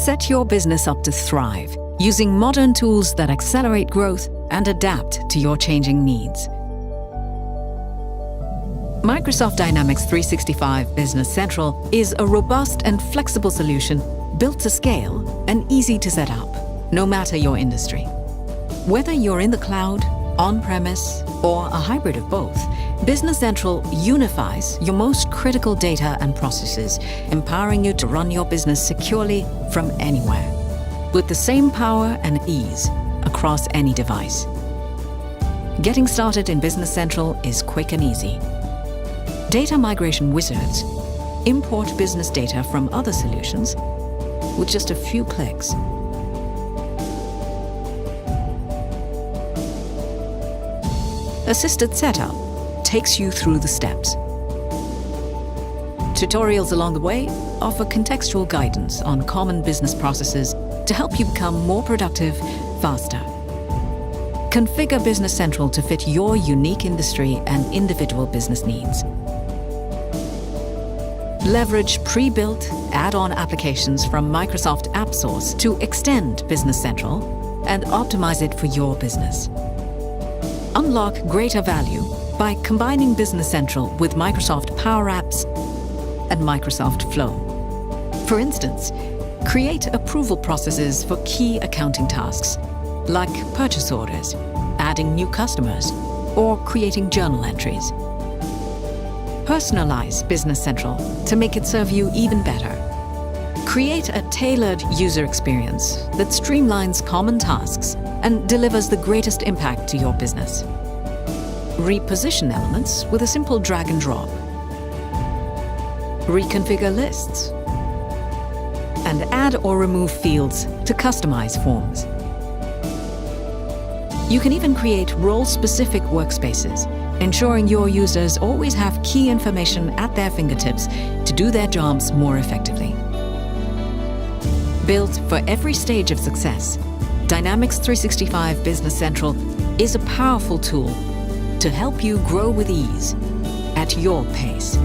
Set your business up to thrive using modern tools that accelerate growth and adapt to your changing needs. Microsoft Dynamics 365 Business Central is a robust and flexible solution built to scale and easy to set up, no matter your industry. Whether you're in the cloud, on-premise, or a hybrid of both, Business Central unifies your most critical data and processes, empowering you to run your business securely from anywhere, with the same power and ease across any device. Getting started in Business Central is quick and easy. Data migration wizards import business data from other solutions with just a few clicks. Assisted setup takes you through the steps. Tutorials along the way offer contextual guidance on common business processes to help you become more productive faster. Configure Business Central to fit your unique industry and individual business needs. Leverage pre-built add-on applications from Microsoft AppSource to extend Business Central and optimize it for your business. Unlock greater value by combining Business Central with Microsoft Power Apps and Microsoft Flow. For instance, create approval processes for key accounting tasks, like purchase orders, adding new customers, or creating journal entries. Personalize Business Central to make it serve you even better. Create a tailored user experience that streamlines common tasks and delivers the greatest impact to your business. Reposition elements with a simple drag and drop. Reconfigure lists. And add or remove fields to customize forms. You can even create role-specific workspaces, ensuring your users always have key information at their fingertips to do their jobs more effectively. Built for every stage of success, Dynamics 365 Business Central is a powerful tool to help you grow with ease at your pace.